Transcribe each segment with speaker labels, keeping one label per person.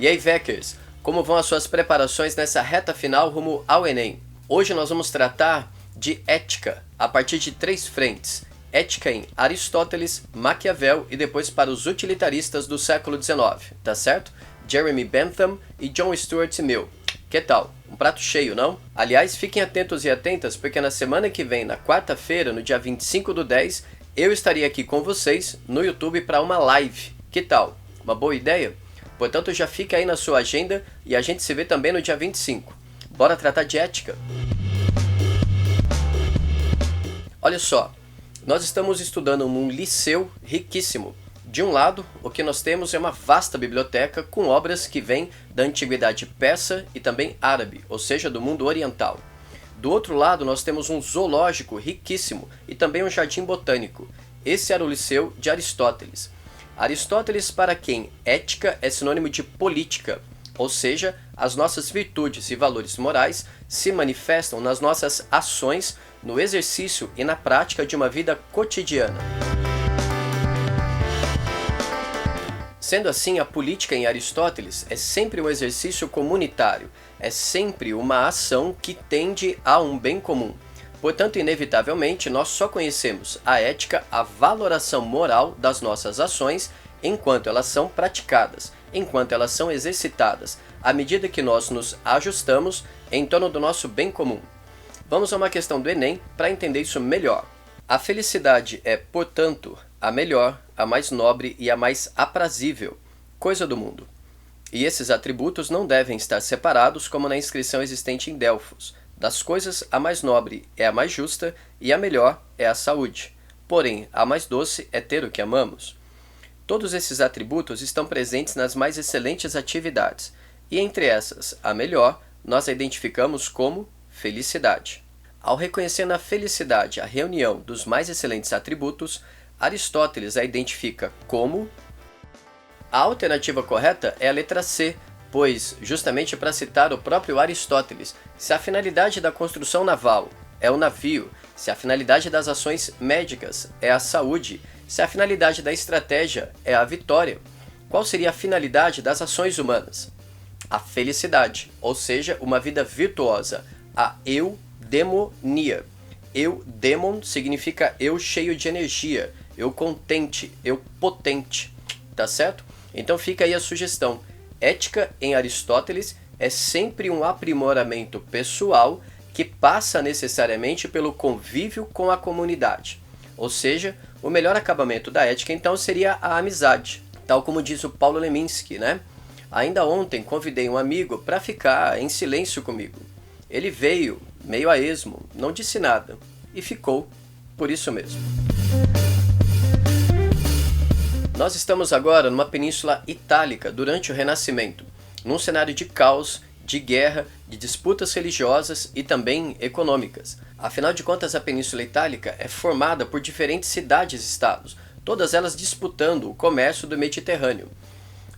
Speaker 1: E aí, Veckers, como vão as suas preparações nessa reta final rumo ao Enem? Hoje nós vamos tratar de ética a partir de 3 frentes. Ética em Aristóteles, Maquiavel e depois para os utilitaristas do século XIX, tá certo? Jeremy Bentham e John Stuart Mill. Que tal? Um prato cheio, não? Aliás, fiquem atentos e atentas porque na semana que vem, na quarta-feira, no dia 25/10, eu estarei aqui com vocês no YouTube para uma live. Que tal? Uma boa ideia? Portanto, já fica aí na sua agenda e a gente se vê também no dia 25. Bora tratar de ética? Olha só, nós estamos estudando num liceu riquíssimo. De um lado, o que nós temos é uma vasta biblioteca com obras que vêm da antiguidade persa e também árabe, ou seja, do mundo oriental. Do outro lado, nós temos um zoológico riquíssimo e também um jardim botânico. Esse era o liceu de Aristóteles. Aristóteles, para quem ética é sinônimo de política, ou seja, as nossas virtudes e valores morais se manifestam nas nossas ações, no exercício e na prática de uma vida cotidiana. Sendo assim, a política em Aristóteles é sempre um exercício comunitário, é sempre uma ação que tende a um bem comum. Portanto, inevitavelmente, nós só conhecemos a ética, a valoração moral das nossas ações, enquanto elas são praticadas, enquanto elas são exercitadas, à medida que nós nos ajustamos em torno do nosso bem comum. Vamos a uma questão do Enem para entender isso melhor. A felicidade é, portanto, a melhor, a mais nobre e a mais aprazível coisa do mundo. E esses atributos não devem estar separados como na inscrição existente em Delfos. Das coisas, a mais nobre é a mais justa e a melhor é a saúde. Porém, a mais doce é ter o que amamos. Todos esses atributos estão presentes nas mais excelentes atividades, e entre essas, a melhor, nós a identificamos como felicidade. Ao reconhecer na felicidade a reunião dos mais excelentes atributos, Aristóteles a identifica como... A alternativa correta é a letra C, pois, justamente para citar o próprio Aristóteles, se a finalidade da construção naval é o navio, se a finalidade das ações médicas é a saúde, se a finalidade da estratégia é a vitória, qual seria a finalidade das ações humanas? A felicidade, ou seja, uma vida virtuosa, a eudemonia. Eudemon significa eu cheio de energia, eu contente, eu potente, tá certo? Então fica aí a sugestão. Ética em Aristóteles é sempre um aprimoramento pessoal que passa necessariamente pelo convívio com a comunidade. Ou seja, o melhor acabamento da ética então seria a amizade, tal como diz o Paulo Leminski, né? Ainda ontem convidei um amigo para ficar em silêncio comigo. Ele veio, meio a esmo, não disse nada e ficou por isso mesmo. Nós estamos agora numa península itálica durante o Renascimento, num cenário de caos, de guerra, de disputas religiosas e também econômicas. Afinal de contas, a Península Itálica é formada por diferentes cidades-estados, todas elas disputando o comércio do Mediterrâneo.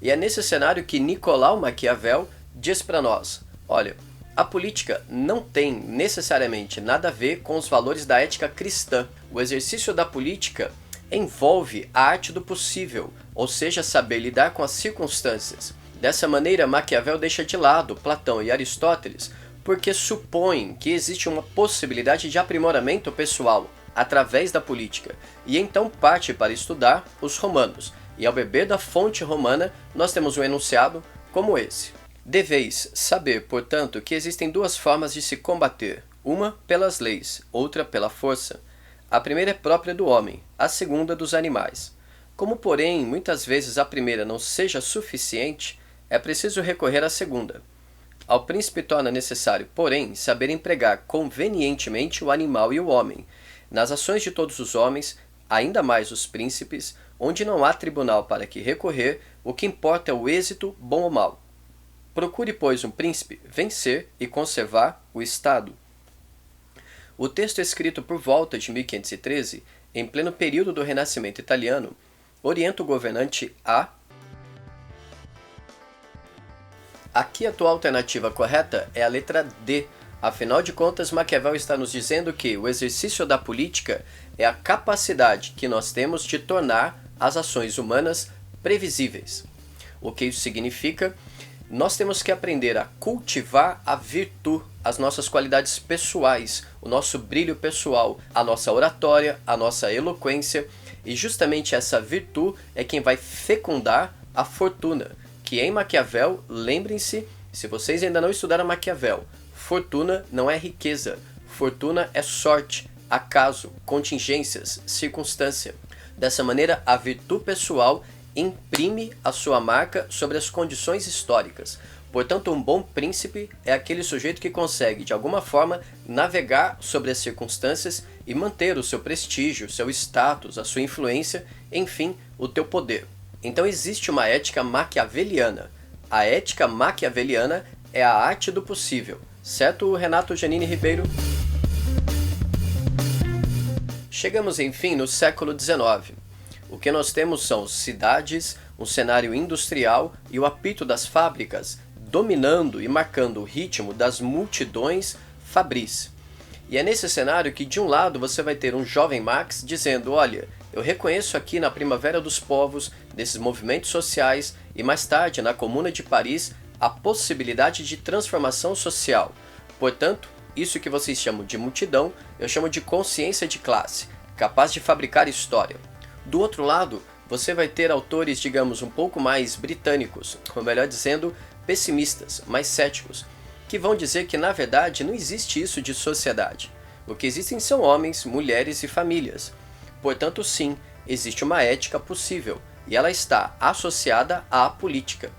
Speaker 1: E é nesse cenário que Nicolau Maquiavel diz para nós, olha, a política não tem necessariamente nada a ver com os valores da ética cristã. O exercício da política envolve a arte do possível, ou seja, saber lidar com as circunstâncias. Dessa maneira, Maquiavel deixa de lado Platão e Aristóteles porque supõe que existe uma possibilidade de aprimoramento pessoal através da política, e então parte para estudar os romanos. E ao beber da fonte romana, nós temos um enunciado como esse. Deveis saber, portanto, que existem 2 formas de se combater, uma pelas leis, outra pela força. A primeira é própria do homem, a segunda dos animais. Como, porém, muitas vezes a primeira não seja suficiente, é preciso recorrer à segunda. Ao príncipe torna necessário, porém, saber empregar convenientemente o animal e o homem. Nas ações de todos os homens, ainda mais os príncipes, onde não há tribunal para que recorrer, o que importa é o êxito, bom ou mau. Procure, pois, um príncipe vencer e conservar o Estado. O texto escrito por volta de 1513, em pleno período do Renascimento italiano, orienta o governante a... Aqui a tua alternativa correta é a letra D. Afinal de contas, Maquiavel está nos dizendo que o exercício da política é a capacidade que nós temos de tornar as ações humanas previsíveis. O que isso significa? Nós temos que aprender a cultivar a virtude, as nossas qualidades pessoais, o nosso brilho pessoal, a nossa oratória, a nossa eloquência, e justamente essa virtude é quem vai fecundar a fortuna, que em Maquiavel, lembrem-se, se vocês ainda não estudaram Maquiavel, fortuna não é riqueza, fortuna é sorte, acaso, contingências, circunstância. Dessa maneira, a virtude pessoal imprime a sua marca sobre as condições históricas. Portanto, um bom príncipe é aquele sujeito que consegue, de alguma forma, navegar sobre as circunstâncias e manter o seu prestígio, seu status, a sua influência, enfim, o teu poder. Então existe uma ética maquiaveliana. A ética maquiaveliana é a arte do possível. Certo, Renato Giannini Ribeiro? Chegamos, enfim, no século XIX. O que nós temos são cidades, um cenário industrial e o apito das fábricas dominando e marcando o ritmo das multidões fabris. E é nesse cenário que, de um lado, você vai ter um jovem Marx dizendo: olha, eu reconheço aqui na Primavera dos Povos, desses movimentos sociais, e mais tarde na Comuna de Paris, a possibilidade de transformação social. Portanto, isso que vocês chamam de multidão, eu chamo de consciência de classe, capaz de fabricar história. Do outro lado, você vai ter autores, digamos, um pouco mais britânicos, ou melhor dizendo, pessimistas, mais céticos, que vão dizer que, na verdade, não existe isso de sociedade. O que existem são homens, mulheres e famílias. Portanto, sim, existe uma ética possível, e ela está associada à política.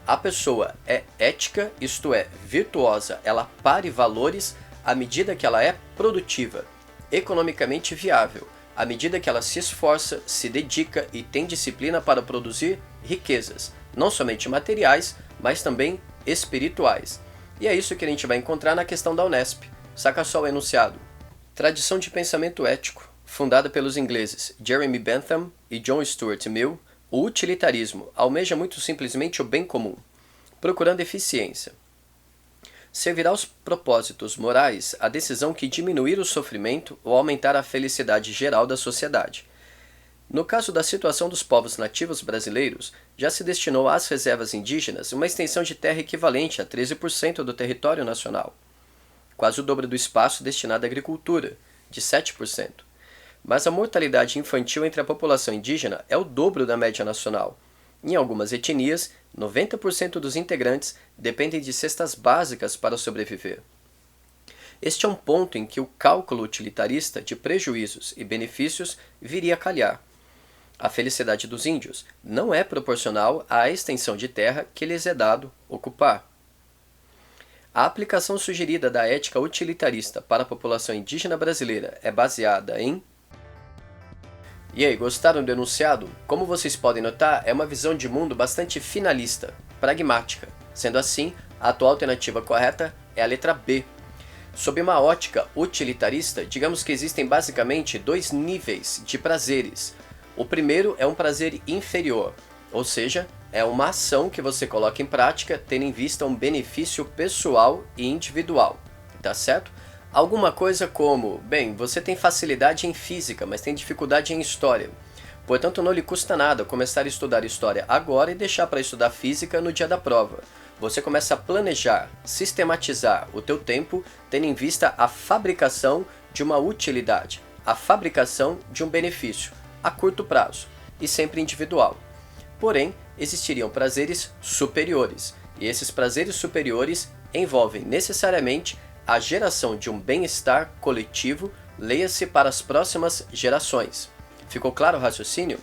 Speaker 1: A pessoa é ética, isto é, virtuosa, ela pare valores à medida que ela é produtiva, economicamente viável, à medida que ela se esforça, se dedica e tem disciplina para produzir riquezas, não somente materiais, mas também espirituais. E é isso que a gente vai encontrar na questão da Unesp. Saca só o enunciado. Tradição de pensamento ético, fundada pelos ingleses Jeremy Bentham e John Stuart Mill, o utilitarismo almeja muito simplesmente o bem comum, procurando eficiência. Servirá aos propósitos morais a decisão que diminuir o sofrimento ou aumentar a felicidade geral da sociedade. No caso da situação dos povos nativos brasileiros, já se destinou às reservas indígenas uma extensão de terra equivalente a 13% do território nacional, quase o dobro do espaço destinado à agricultura, de 7%. Mas a mortalidade infantil entre a população indígena é o dobro da média nacional. Em algumas etnias, 90% dos integrantes dependem de cestas básicas para sobreviver. Este é um ponto em que o cálculo utilitarista de prejuízos e benefícios viria a calhar. A felicidade dos índios não é proporcional à extensão de terra que lhes é dado ocupar. A aplicação sugerida da ética utilitarista para a população indígena brasileira é baseada em... E aí, gostaram do enunciado? Como vocês podem notar, é uma visão de mundo bastante finalista, pragmática. Sendo assim, a atual alternativa correta é a letra B. Sob uma ótica utilitarista, digamos que existem basicamente dois níveis de prazeres. O primeiro é um prazer inferior, ou seja, é uma ação que você coloca em prática tendo em vista um benefício pessoal e individual, tá certo? Alguma coisa como, bem, você tem facilidade em física, mas tem dificuldade em história. Portanto, não lhe custa nada começar a estudar história agora e deixar para estudar física no dia da prova. Você começa a planejar, sistematizar o teu tempo, tendo em vista a fabricação de uma utilidade, a fabricação de um benefício, a curto prazo, e sempre individual. Porém, existiriam prazeres superiores, e esses prazeres superiores envolvem necessariamente a geração de um bem-estar coletivo, leia-se para as próximas gerações. Ficou claro o raciocínio?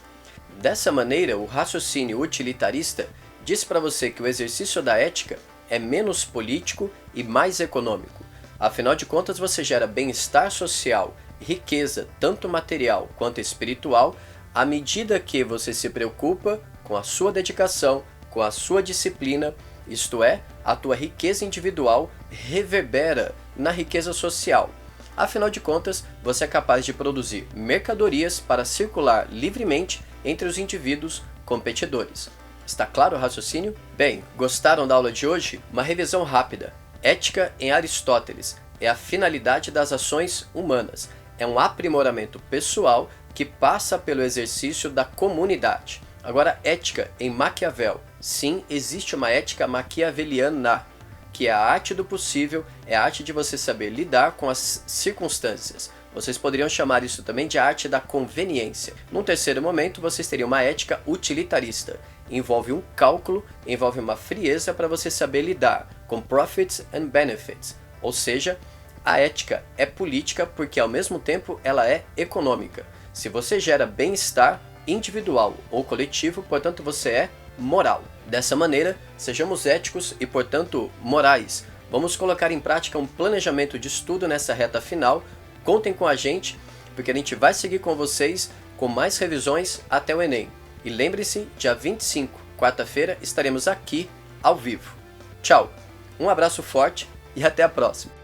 Speaker 1: Dessa maneira, o raciocínio utilitarista diz para você que o exercício da ética é menos político e mais econômico. Afinal de contas, você gera bem-estar social, riqueza, tanto material quanto espiritual, à medida que você se preocupa com a sua dedicação, com a sua disciplina, isto é, a tua riqueza individual reverbera na riqueza social. Afinal de contas, você é capaz de produzir mercadorias para circular livremente entre os indivíduos competidores. Está claro o raciocínio? Bem, gostaram da aula de hoje? Uma revisão rápida. Ética em Aristóteles é a finalidade das ações humanas. É um aprimoramento pessoal que passa pelo exercício da comunidade. Agora, ética em Maquiavel Sim, existe uma ética maquiaveliana, que é a arte do possível, é a arte de você saber lidar com as circunstâncias. Vocês poderiam chamar isso também de arte da conveniência. Num terceiro momento, vocês teriam uma ética utilitarista. Envolve um cálculo, envolve uma frieza para você saber lidar com profits and benefits. Ou seja, a ética é política porque ao mesmo tempo ela é econômica. Se você gera bem-estar individual ou coletivo, portanto você é moral. Dessa maneira, sejamos éticos e, portanto, morais. Vamos colocar em prática um planejamento de estudo nessa reta final. Contem com a gente, porque a gente vai seguir com vocês com mais revisões até o Enem. E lembre-se, dia 25, quarta-feira, estaremos aqui ao vivo. Tchau, um abraço forte e até a próxima!